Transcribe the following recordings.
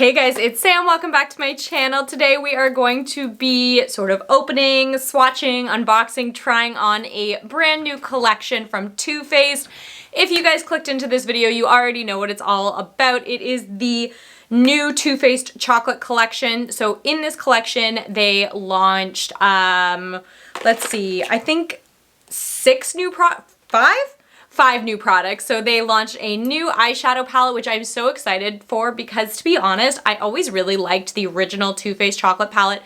Hey guys, it's Sam. Welcome back to my channel. Today we are going to be sort of opening, swatching, unboxing, trying on a brand new collection from Too Faced. If you guys clicked into this video, you already know what it's all about. It is the new Too Faced chocolate collection. So in this collection, they launched, let's see, I think five new products. So they launched a new eyeshadow palette, which I'm so excited for because, to be honest, I always really liked the original Too Faced chocolate palette.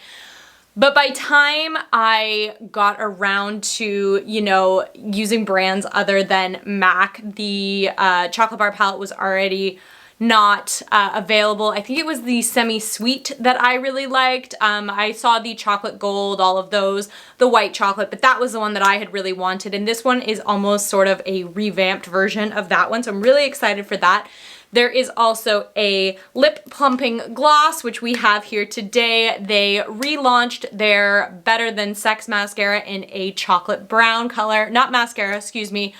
But by time I got around to, using brands other than MAC, the chocolate bar palette was already not available. I think it was the semi-sweet that I really liked. I saw the chocolate gold, all of those, the white chocolate, but that was the one that I had really wanted. And this one is almost sort of a revamped version of that one. So I'm really excited for that. There is also a lip plumping gloss, which we have here today. They relaunched their Better Than Sex mascara in a chocolate brown color, not mascara, excuse me,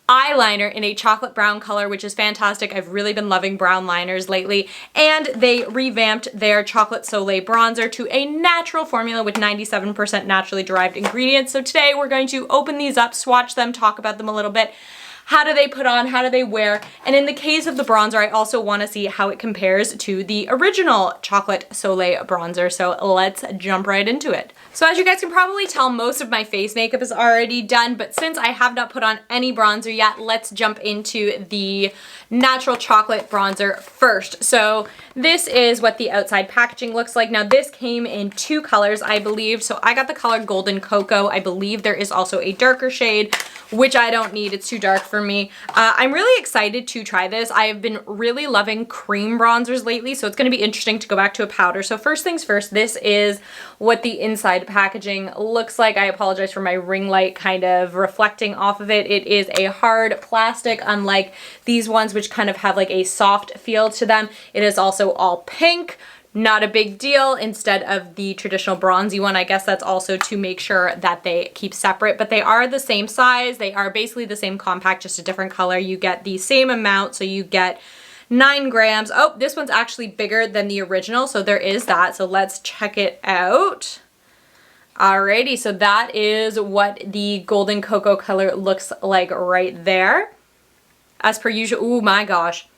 eyeliner in a chocolate brown color, which is fantastic. I've really been loving brown liners lately. And they revamped their Chocolate Soleil bronzer to a natural formula with 97% naturally derived ingredients. So today we're going to open these up, swatch them, talk about them a little bit. How do they put on? How do they wear? And in the case of the bronzer, I also want to see how it compares to the original Chocolate Soleil bronzer. So let's jump right into it. So as you guys can probably tell, most of my face makeup is already done, but since I have not put on any bronzer yet, let's jump into the natural chocolate bronzer first. So this is what the outside packaging looks like. Now this came in two colors, I believe. So I got the color Golden Cocoa. I believe there is also a darker shade, which I don't need. It's too dark for me. I'm really excited to try this. I have been really loving cream bronzers lately, so it's going to be interesting to go back to a powder. So first things first, this is what the inside packaging looks like. I apologize for my ring light kind of reflecting off of it. It is a hard plastic, unlike these ones, which kind of have like a soft feel to them. It is also all pink. Not a big deal instead of the traditional bronzy one. I guess that's also to make sure that they keep separate, but they are the same size. They are basically the same compact, just a different color. You get the same amount, so you get 9 grams. Oh, this one's actually bigger than the original, so there is that. So let's check it out. Alrighty, so that is what the Golden Cocoa color looks like right there. As per usual, oh my gosh.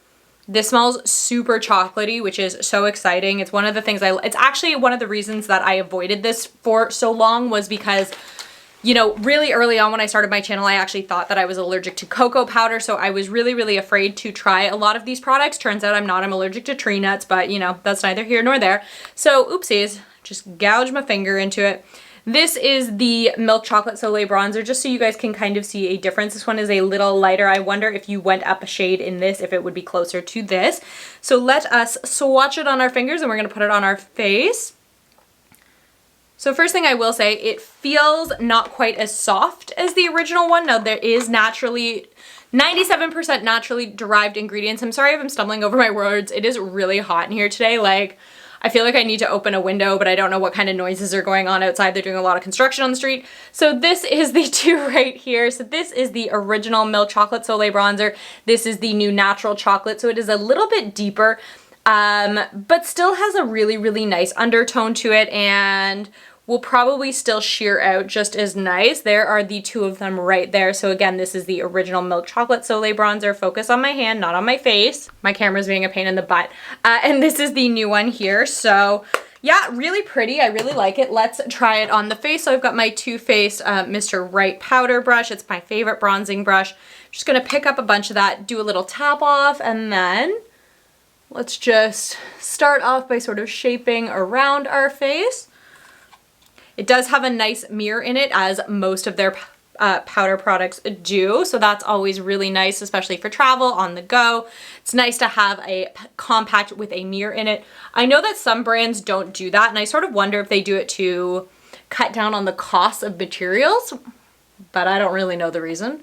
This smells super chocolatey, which is so exciting. It's one of the things it's actually one of the reasons that I avoided this for so long was because, really early on when I started my channel, I actually thought that I was allergic to cocoa powder. So I was really, really afraid to try a lot of these products. Turns out I'm not. I'm allergic to tree nuts, but that's neither here nor there. So oopsies, just gouged my finger into it. This is the Milk Chocolate Soleil bronzer, just so you guys can kind of see a difference. This one is a little lighter. I wonder if you went up a shade in this, if it would be closer to this. So let us swatch it on our fingers and we're going to put it on our face. So first thing I will say, it feels not quite as soft as the original one. Now there is 97% naturally derived ingredients. I'm sorry if I'm stumbling over my words. It is really hot in here today. Like, I feel like I need to open a window, but I don't know what kind of noises are going on outside. They're doing a lot of construction on the street. So this is the two right here. So this is the original Milk Chocolate Soleil bronzer. This is the new natural chocolate. So it is a little bit deeper, but still has a really, really nice undertone to it and will probably still sheer out just as nice. There are the two of them right there. So again, this is the original Milk Chocolate Soleil bronzer. Focus on my hand, not on my face. My camera's being a pain in the butt. And this is the new one here. So yeah, really pretty. I really like it. Let's try it on the face. So I've got my Too Faced Mr. Right powder brush. It's my favorite bronzing brush. Just gonna pick up a bunch of that, do a little tap off, and then let's just start off by sort of shaping around our face. It does have a nice mirror in it, as most of their powder products do, so that's always really nice, especially for travel, on the go. It's nice to have a compact with a mirror in it. I know that some brands don't do that, and I sort of wonder if they do it to cut down on the cost of materials, but I don't really know the reason.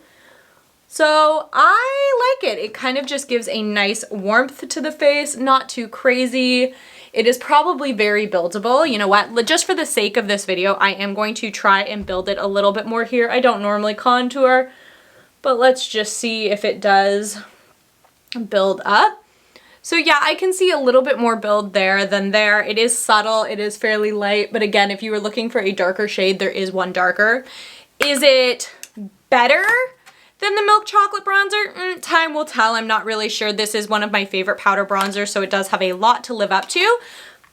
So I like it. It kind of just gives a nice warmth to the face, not too crazy. It is probably very buildable. You know what? Just for the sake of this video, I am going to try and build it a little bit more here. I don't normally contour, but let's just see if it does build up. So yeah, I can see a little bit more build there than there. It is subtle, it is fairly light, but again, if you were looking for a darker shade, there is one darker. Is it better than the Milk Chocolate Bronzer? Time will tell, I'm not really sure. This is one of my favorite powder bronzers, so it does have a lot to live up to.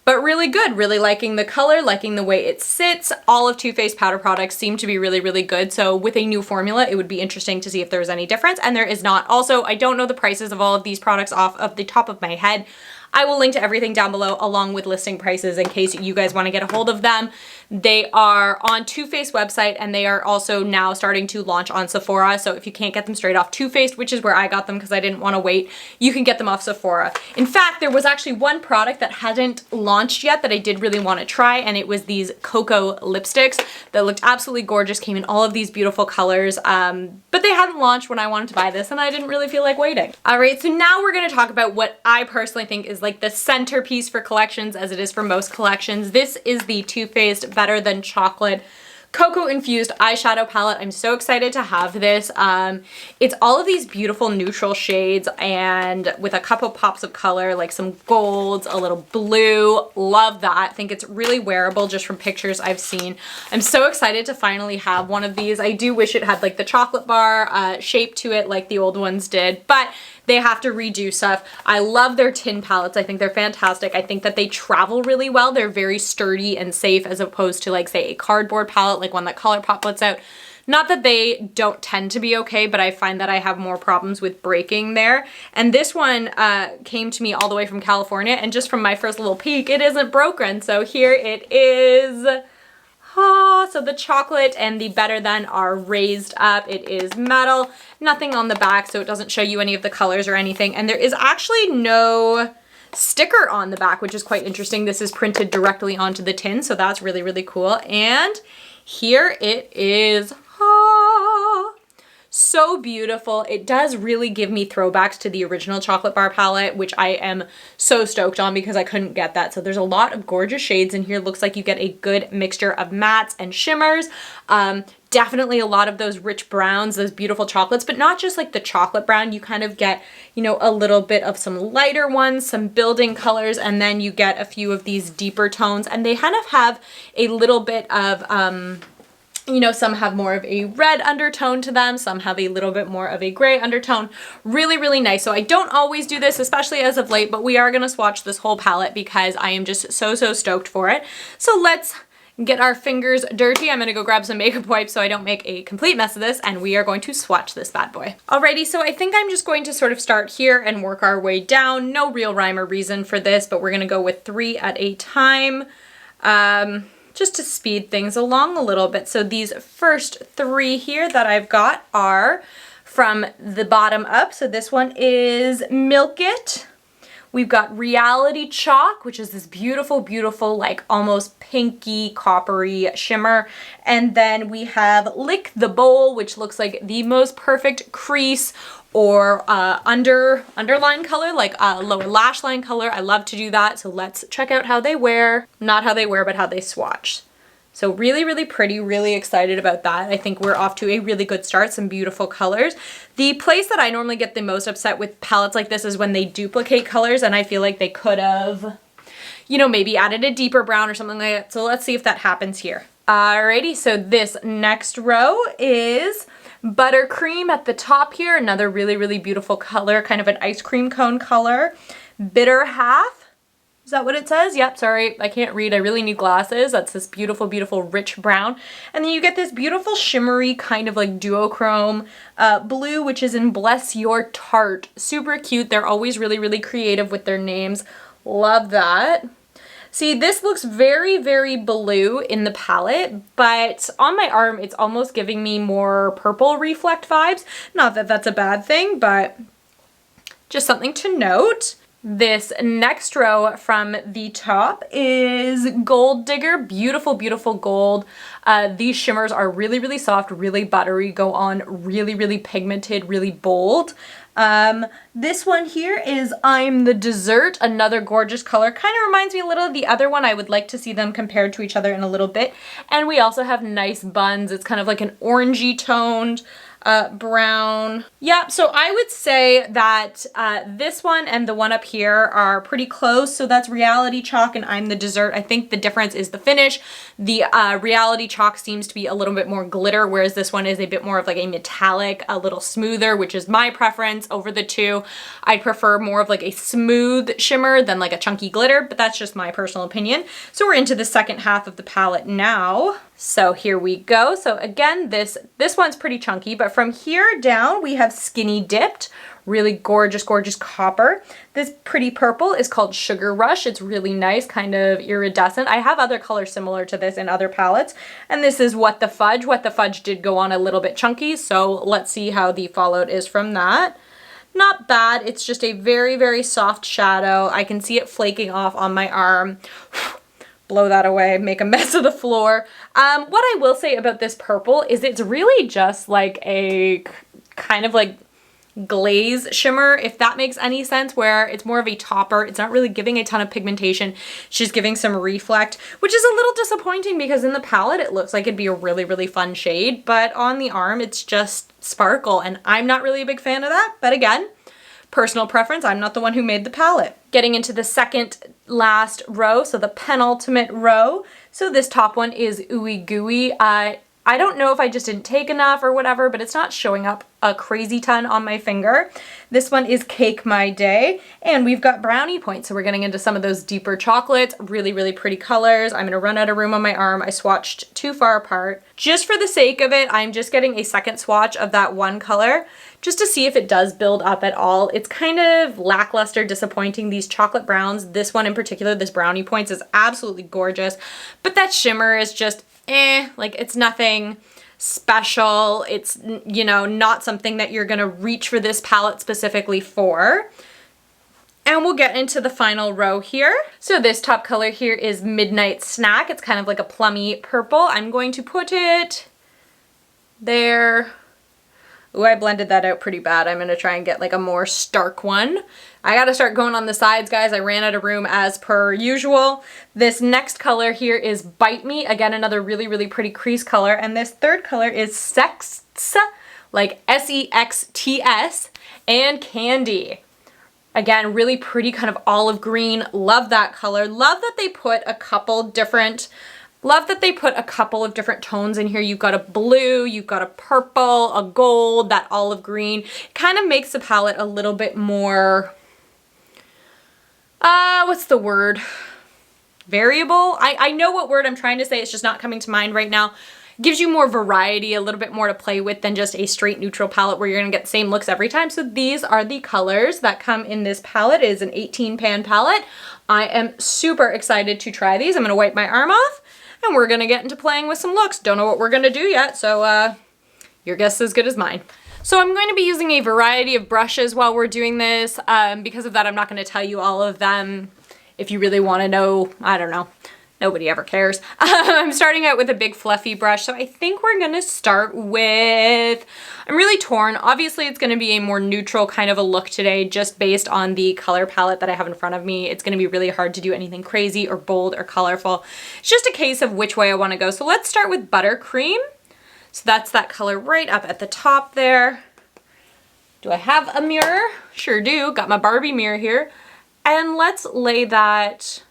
But really good, really liking the color, liking the way it sits. All of Too Faced powder products seem to be really, really good. So with a new formula, it would be interesting to see if there's any difference, and there is not. Also, I don't know the prices of all of these products off of the top of my head. I will link to everything down below along with listing prices in case you guys want to get a hold of them. They are on Too Faced website, and they are also now starting to launch on Sephora. So if you can't get them straight off Too Faced, which is where I got them because I didn't want to wait, you can get them off Sephora. In fact, there was actually one product that hadn't launched yet that I did really want to try, and it was these cocoa lipsticks that looked absolutely gorgeous, came in all of these beautiful colors, but they hadn't launched when I wanted to buy this, and I didn't really feel like waiting. All right, so now we're going to talk about what I personally think is like the centerpiece for collections, as it is for most collections. This is the Too Faced Better Than Chocolate cocoa infused eyeshadow palette. I'm so excited to have this. It's all of these beautiful neutral shades and with a couple pops of color, like some golds, a little blue. Love that. I think it's really wearable just from pictures I've seen. I'm so excited to finally have one of these. I do wish it had like the chocolate bar shape to it like the old ones did, but they have to redo stuff. I love their tin palettes. I think they're fantastic. I think that they travel really well. They're very sturdy and safe as opposed to like say a cardboard palette like one that ColourPop puts out. Not that they don't tend to be okay, but I find that I have more problems with breaking there. And this one came to me all the way from California, and just from my first little peek, it isn't broken. So here it is. So the chocolate and the Better Than are raised up. It is metal, nothing on the back, so it doesn't show you any of the colors or anything. And there is actually no sticker on the back, which is quite interesting. This is printed directly onto the tin, so that's really, really cool. And here it is. So beautiful. It does really give me throwbacks to the original chocolate bar palette, which I am so stoked on because I couldn't get that. So there's a lot of gorgeous shades in here. Looks like you get a good mixture of mattes and shimmers. Definitely a lot of those rich browns, those beautiful chocolates, but not just like the chocolate brown. You kind of get, you know, a little bit of some lighter ones, some building colors, and then you get a few of these deeper tones. And they kind of have a little bit of, you know, some have more of a red undertone to them, some have a little bit more of a gray undertone. Really, really nice. So I don't always do this, especially as of late, but we are gonna swatch this whole palette because I am just so stoked for it. So let's get our fingers dirty. I'm gonna go grab some makeup wipes so I don't make a complete mess of this, and we are going to swatch this bad boy. Alrighty, so I think I'm just going to sort of start here and work our way down. No real rhyme or reason for this, but we're gonna go with 3 at a time. Just to speed things along a little bit. So these first 3 here that I've got are from the bottom up. So this one is Milk It. We've got Reality Chalk, which is this beautiful, beautiful, like almost pinky, coppery shimmer. And then we have Lick the Bowl, which looks like the most perfect crease or underline color, like lower lash line color. I love to do that. So let's check out how they wear. Not how they wear, but how they swatch. So really, really pretty, really excited about that. I think we're off to a really good start, some beautiful colors. The place that I normally get the most upset with palettes like this is when they duplicate colors, and I feel like they could have, you know, maybe added a deeper brown or something like that. So let's see if that happens here. Alrighty, so this next row is Buttercream at the top here, another really, really beautiful color, kind of an ice cream cone color. Bitter Half. Is that what it says? Yep, sorry, I can't read. I really need glasses. That's this beautiful, beautiful rich brown. And then you get this beautiful shimmery kind of like duochrome blue, which is in Bless Your Tart. Super cute. They're always really, really creative with their names. Love that. See, this looks very, very blue in the palette, but on my arm, it's almost giving me more purple reflect vibes. Not that that's a bad thing, but just something to note. This next row from the top is Gold Digger. Beautiful, beautiful gold. These shimmers are really, really soft, really buttery, go on really, really pigmented, really bold. This one here is I'm the Dessert, another gorgeous color. Kind of reminds me a little of the other one. I would like to see them compared to each other in a little bit. And we also have Nice Buns. It's kind of like an orangey toned brown. Yeah, so I would say that this one and the one up here are pretty close. So that's Reality Chalk and I'm the Dessert. I think the difference is the finish. The Reality Chalk seems to be a little bit more glitter, whereas this one is a bit more of like a metallic, a little smoother, which is my preference over the two. I prefer more of like a smooth shimmer than like a chunky glitter, but that's just my personal opinion. So we're into the second half of the palette now. So here we go. So again, this one's pretty chunky, but from here down we have Skinny Dipped, really gorgeous, gorgeous copper. This pretty purple is called Sugar Rush. It's really nice, kind of iridescent. I have other colors similar to this in other palettes. And this is What the Fudge. What the Fudge did go on a little bit chunky, so let's see how the fallout is from that. Not bad. It's just a very, very soft shadow. I can see it flaking off on my arm. Blow that away, make a mess of the floor. What I will say about this purple is it's really just like a kind of like glaze shimmer, if that makes any sense, where it's more of a topper. It's not really giving a ton of pigmentation. It's just giving some reflect, which is a little disappointing because in the palette it looks like it'd be a really, really fun shade, but on the arm it's just sparkle and I'm not really a big fan of that. But again, personal preference, I'm not the one who made the palette. Getting into the second last row, so the penultimate row. So this top one is Ooey Gooey. I don't know if I just didn't take enough or whatever, but it's not showing up a crazy ton on my finger. This one is Cake My Day, and we've got brownie points. So we're getting into some of those deeper chocolates, really, really pretty colors. I'm gonna run out of room on my arm. I swatched too far apart. Just for the sake of it, I'm just getting a second swatch of that one color, just to see if it does build up at all. It's kind of lackluster, disappointing, these chocolate browns. This one in particular, this brownie points, is absolutely gorgeous, but that shimmer is just like it's nothing special. It's, you know, not something that you're gonna reach for this palette specifically for. And we'll get into the final row here. So this top color here is Midnight Snack. It's kind of like a plummy purple. I'm going to put it there. Ooh, I blended that out pretty bad. I'm gonna try and get like a more stark one. I gotta start going on the sides, guys. I ran out of room as per usual. This next color here is Bite Me. Again, another really, really pretty crease color. And this third color is Sex, like S-E-X-T-S, and Candy. Again, really pretty kind of olive green. Love that color. Love that they put a couple of different tones in here. You've got a blue, you've got a purple, a gold, that olive green. Kind of makes the palette a little bit more, what's the word? Variable? I know what word I'm trying to say. It's just not coming to mind right now. Gives you more variety, a little bit more to play with than just a straight neutral palette where you're gonna get the same looks every time. So these are the colors that come in this palette. It is an 18 pan palette. I am super excited to try these. I'm gonna wipe my arm off and we're gonna get into playing with some looks. Don't know what we're gonna do yet, so your guess is as good as mine. So I'm going to be using a variety of brushes while we're doing this. Because of that, I'm not gonna tell you all of them. If you really wanna know, I don't know. Nobody ever cares. I'm starting out with a big fluffy brush, so I think we're gonna start with, I'm really torn. Obviously it's gonna be a more neutral kind of a look today, just based on the color palette that I have in front of me. It's gonna be really hard to do anything crazy or bold or colorful. It's just a case of which way I wanna go. So let's start with Buttercream. So that's that color right up at the top there. Do I have a mirror? Sure do, got my Barbie mirror here. And let's lay that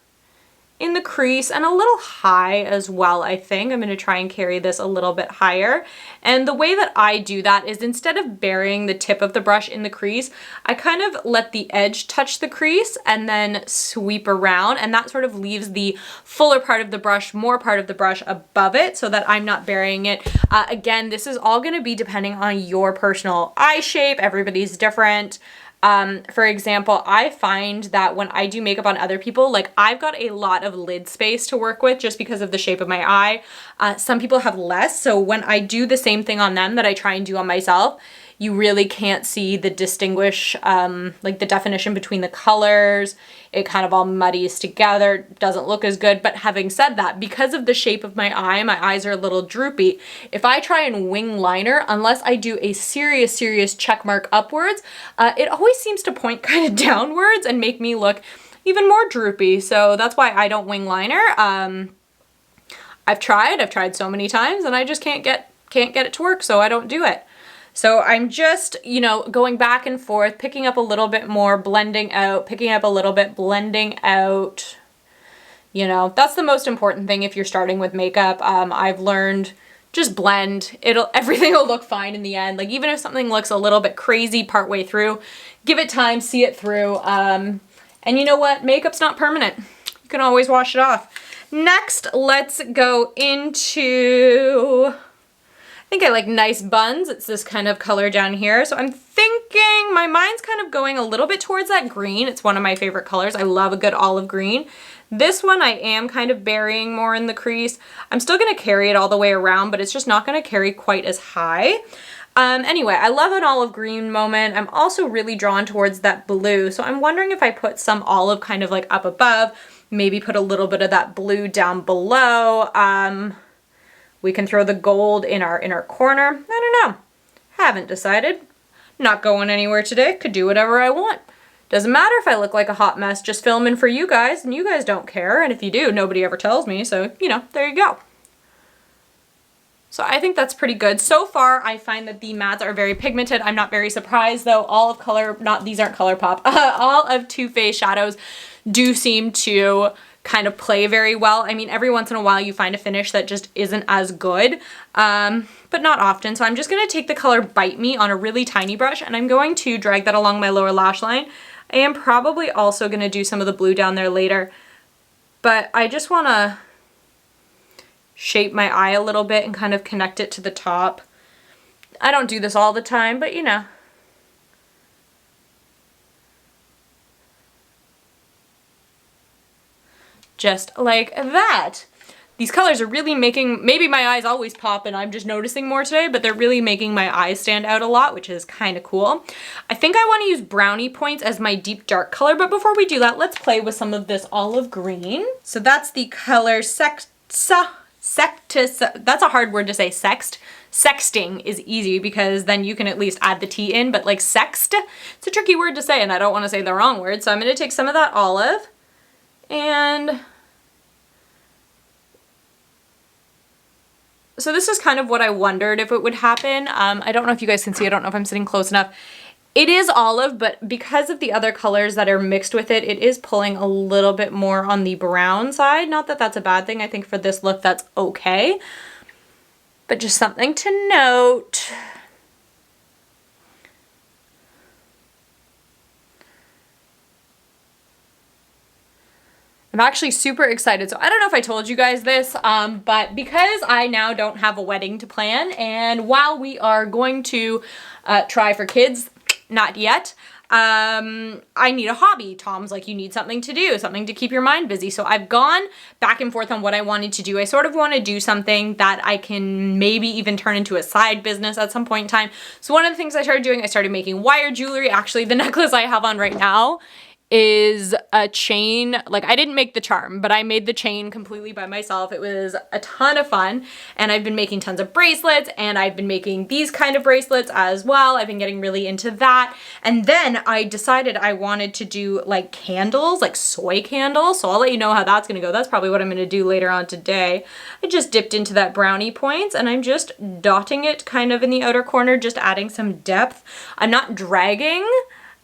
in the crease and a little high as well, I think. I'm gonna try and carry this a little bit higher. And the way that I do that is instead of burying the tip of the brush in the crease, I kind of let the edge touch the crease and then sweep around, and that sort of leaves the fuller part of the brush, more part of the brush above it so that I'm not burying it. Again, this is all gonna be depending on your personal eye shape. Everybody's different. For example, I find that when I do makeup on other people, like I've got a lot of lid space to work with just because of the shape of my eye. Some people have less, so when I do the same thing on them that I try and do on myself, you really can't see the like the definition between the colors. It kind of all muddies together, doesn't look as good. But having said that, because of the shape of my eyes are a little droopy. If I try and wing liner, unless I do a serious check mark upwards, it always seems to point kind of downwards and make me look even more droopy. So that's why I don't wing liner. I've tried so many times and I just can't get it to work, so I don't do it. So I'm just, you know, going back and forth, picking up a little bit more, blending out, picking up a little bit, blending out. You know, that's the most important thing if you're starting with makeup. I've learned just blend. Everything will look fine in the end. Like even if something looks a little bit crazy partway through, give it time, see it through. And you know what? Makeup's not permanent. You can always wash it off. Next, let's go into, I think I like Nice Buns. It's this kind of color down here. So I'm thinking my mind's kind of going a little bit towards that green. It's one of my favorite colors. I love a good olive green. This one I am kind of burying more in the crease. I'm still going to carry it all the way around, but it's just not going to carry quite as high. Anyway, I love an olive green moment. I'm also really drawn towards that blue. So I'm wondering if I put some olive kind of like up above, maybe put a little bit of that blue down below. We can throw the gold in our inner corner. I don't know. Haven't decided. Not going anywhere today. Could do whatever I want. Doesn't matter if I look like a hot mess, just filming for you guys, and you guys don't care, and if you do, nobody ever tells me, so, you know, there you go. So I think that's pretty good. So far, I find that the mattes are very pigmented. I'm not very surprised, though. All of color, these aren't ColourPop, all of Too Faced shadows do seem to kind of play very well. I mean, every once in a while you find a finish that just isn't as good, but not often. So I'm just gonna take the color Bite Me on a really tiny brush, and I'm going to drag that along my lower lash line. I am probably also going to do some of the blue down there later, but I just want to shape my eye a little bit and kind of connect it to the top. I don't do this all the time, but you know. Just like that. These colors are really making, maybe my eyes always pop and I'm just noticing more today, but they're really making my eyes stand out a lot, which is kind of cool. I think I want to use Brownie Points as my deep dark color, but before we do that, let's play with some of this olive green. So that's the color that's a hard word to say, sext. Sexting is easy because then you can at least add the T in, but like sext, it's a tricky word to say and I don't want to say the wrong word. So I'm going to take some of that olive and so this is kind of what I wondered if it would happen. I don't know if you guys can see, I don't know if I'm sitting close enough. It is olive, but because of the other colors that are mixed with it, it is pulling a little bit more on the brown side. Not that that's a bad thing. I think for this look, that's okay. But just something to note. I'm actually super excited. So I don't know if I told you guys this, but because I now don't have a wedding to plan, and while we are going to try for kids, not yet, I need a hobby. Tom's like, you need something to do, something to keep your mind busy. So I've gone back and forth on what I wanted to do. I sort of want to do something that I can maybe even turn into a side business at some point in time. So one of the things I started doing, I started making wire jewelry. Actually, the necklace I have on right now is a chain. Like, I didn't make the charm, but I made the chain completely by myself. It was a ton of fun, and I've been making tons of bracelets, and I've been making these kind of bracelets as well. I've been getting really into that, and then I decided I wanted to do like candles, like soy candles, so I'll let you know how that's gonna go. That's probably what I'm gonna do later on today. I just dipped into that Brownie Points, and I'm just dotting it kind of in the outer corner, just adding some depth. I'm not dragging.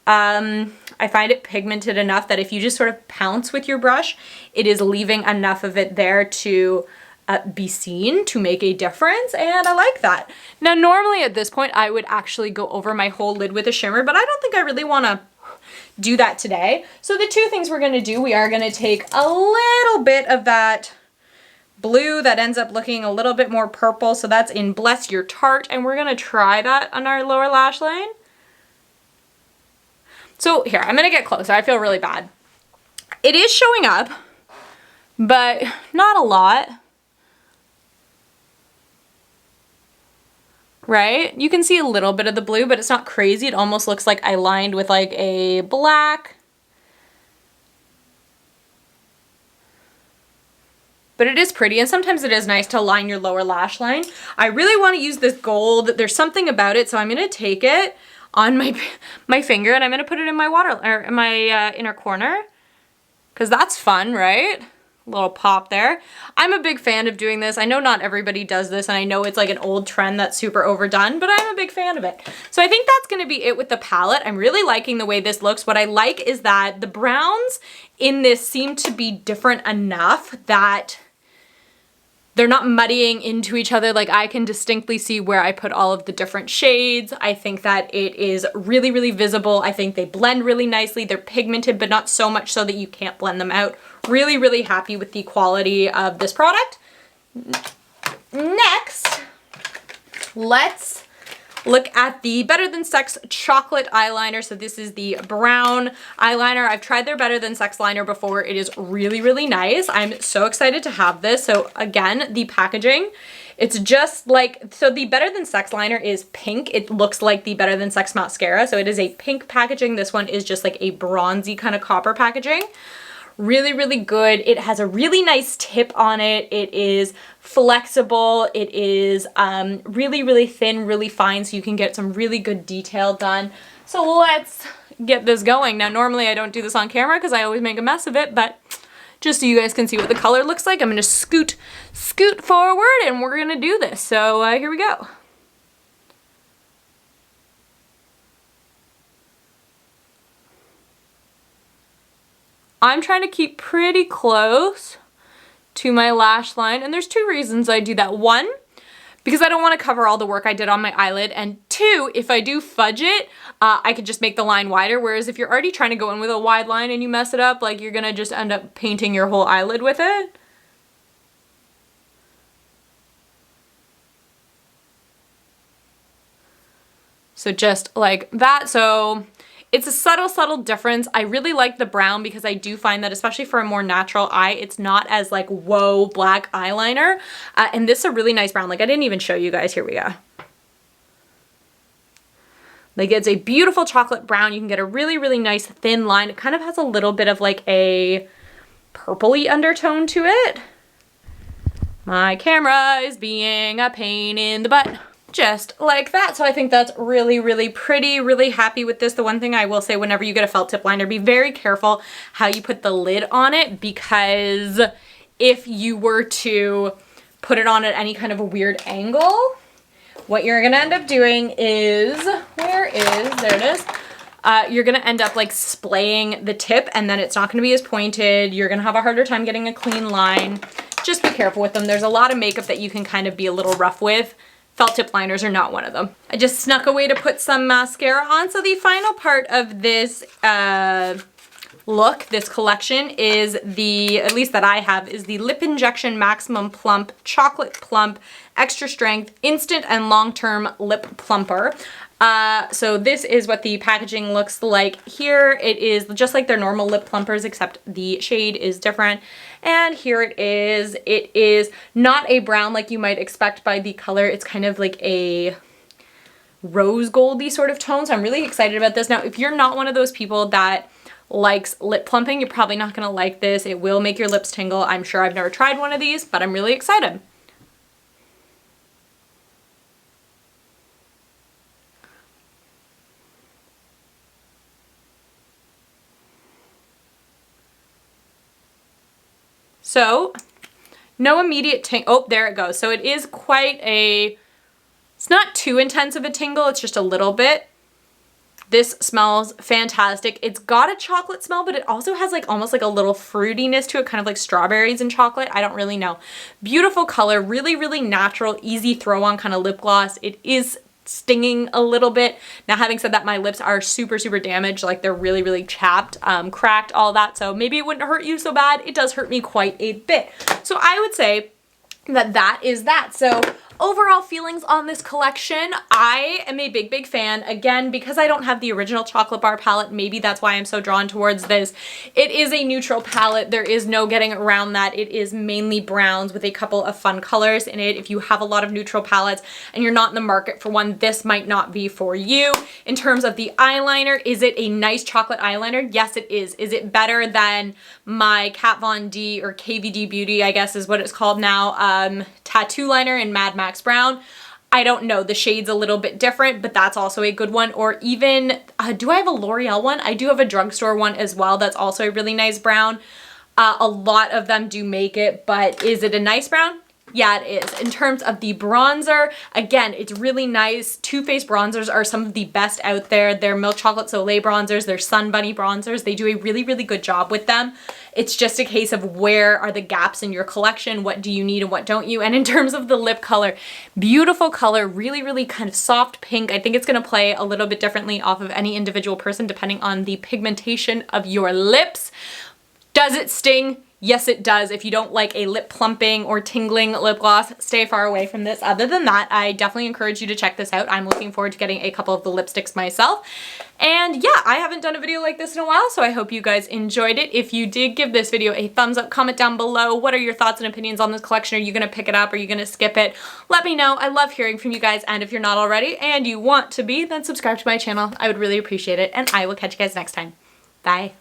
I find it pigmented enough that if you just sort of pounce with your brush, it is leaving enough of it there to be seen, to make a difference, and I like that. Now, normally at this point, I would actually go over my whole lid with a shimmer, but I don't think I really want to do that today. So the two things we're going to do, we are going to take a little bit of that blue that ends up looking a little bit more purple, so that's in Bless Your Tart, and we're going to try that on our lower lash line. So here, I'm gonna get closer. I feel really bad. It is showing up, but not a lot. Right? You can see a little bit of the blue, but it's not crazy. It almost looks like I lined with like a black. But it is pretty, and sometimes it is nice to line your lower lash line. I really want to use this gold. There's something about it, so I'm gonna take it on my finger, and I'm gonna put it in my water, or in my inner corner, because that's fun, right? little pop there. I'm a big fan of doing this. I know not everybody does this, and I know it's like an old trend that's super overdone, but I'm a big fan of it. So I think that's gonna be it with the palette. I'm really liking the way this looks. What I like is that the browns in this seem to be different enough that they're not muddying into each other. Like, I can distinctly see where I put all of the different shades. I think that it is really, really visible. I think they blend really nicely. They're pigmented, but not so much so that you can't blend them out. Really, really happy with the quality of this product. Next, let's look at the Better Than Sex chocolate eyeliner. So this is the brown eyeliner. I've tried their Better Than Sex liner before. It is really, really nice. I'm so excited to have this. So again, the packaging, it's just like, so the Better Than Sex liner is pink. It looks like the Better Than Sex mascara. So it is a pink packaging. This one is just like a bronzy kind of copper packaging. Really, really good. It has a really nice tip on it. It is flexible. It is really, really thin, really fine, so you can get some really good detail done. So let's get this going. Now, normally I don't do this on camera because I always make a mess of it, but just so you guys can see what the color looks like, I'm gonna scoot forward and we're gonna do this. So here we go. I'm trying to keep pretty close to my lash line, and there's two reasons I do that. One, because I don't want to cover all the work I did on my eyelid, and two, if I do fudge it, I could just make the line wider, whereas if you're already trying to go in with a wide line and you mess it up, like, you're gonna just end up painting your whole eyelid with it. So just like that. So it's a subtle, subtle difference. I really like the brown because I do find that, especially for a more natural eye, it's not as like, whoa, black eyeliner. And this is a really nice brown. Like, I didn't even show you guys. Here we go. Like, it's a beautiful chocolate brown. You can get a really, really nice thin line. It kind of has a little bit of like a purpley undertone to it. My camera is being a pain in the butt. Just like that. So I think that's really, really pretty. Really happy with this. The one thing I will say, whenever you get a felt tip liner, be very careful how you put the lid on it, because if you were to put it on at any kind of a weird angle, what you're gonna end up doing is, there it is. You're gonna end up like splaying the tip, and then it's not gonna be as pointed. You're gonna have a harder time getting a clean line. Just be careful with them. There's a lot of makeup that you can kind of be a little rough with. Felt tip liners are not one of them. I just snuck away to put some mascara on. So the final part of this look, this collection, is the, at least that I have, is the Lip Injection Maximum Plump Chocolate Plump Extra Strength Instant and Long-Term Lip Plumper. So this is what the packaging looks like here. It is just like their normal lip plumpers, except the shade is different. And here it is. It is not a brown like you might expect by the color. It's kind of like a rose goldy sort of tone. So I'm really excited about this. Now, if you're not one of those people that likes lip plumping, you're probably not gonna like this. It will make your lips tingle. I'm sure. I've never tried one of these, but I'm really excited. So, no immediate oh, there it goes. So it is quite a, it's not too intense of a tingle, it's just a little bit. This smells fantastic. It's got a chocolate smell, but it also has like almost like a little fruitiness to it, kind of like strawberries and chocolate. I don't really know. Beautiful color, really, really natural, easy throw on kind of lip gloss. It is stinging a little bit. Now, having said that, my lips are super, super damaged. Like, they're really, really chapped, cracked, all that. So maybe it wouldn't hurt you so bad. It does hurt me quite a bit. So I would say that that is that. So overall feelings on this collection, I am a big, big fan. Again, because I don't have the original chocolate bar palette, maybe that's why I'm so drawn towards this. It is a neutral palette. There is no getting around that. It is mainly browns with a couple of fun colors in it. If you have a lot of neutral palettes and you're not in the market for one, this might not be for you. In terms of the eyeliner, is it a nice chocolate eyeliner? Yes, it is. Is it better than my Kat Von D, or KVD Beauty, I guess is what it's called now, tattoo liner in Mad Max Brown? I don't know. The shade's a little bit different, but that's also a good one. Or even, do I have a L'Oreal one? I do have a drugstore one as well. That's also a really nice brown. A lot of them do make it, but is it a nice brown? Yeah, it is. In terms of the bronzer, again, it's really nice. Too Faced bronzers are some of the best out there. They're Milk Chocolate Soleil bronzers, they're Sun Bunny bronzers. They do a really, really good job with them. It's just a case of where are the gaps in your collection, what do you need and what don't you. And in terms of the lip color, beautiful color, really, really kind of soft pink. I think it's gonna play a little bit differently off of any individual person depending on the pigmentation of your lips. Does it sting? Yes, it does. If you don't like a lip plumping or tingling lip gloss, stay far away from this. Other than that, I definitely encourage you to check this out. I'm looking forward to getting a couple of the lipsticks myself. And yeah, I haven't done a video like this in a while, so I hope you guys enjoyed it. If you did, give this video a thumbs up, comment down below. What are your thoughts and opinions on this collection? Are you gonna pick it up? Are you gonna skip it? Let me know. I love hearing from you guys. And if you're not already and you want to be, then subscribe to my channel. I would really appreciate it. And I will catch you guys next time. Bye.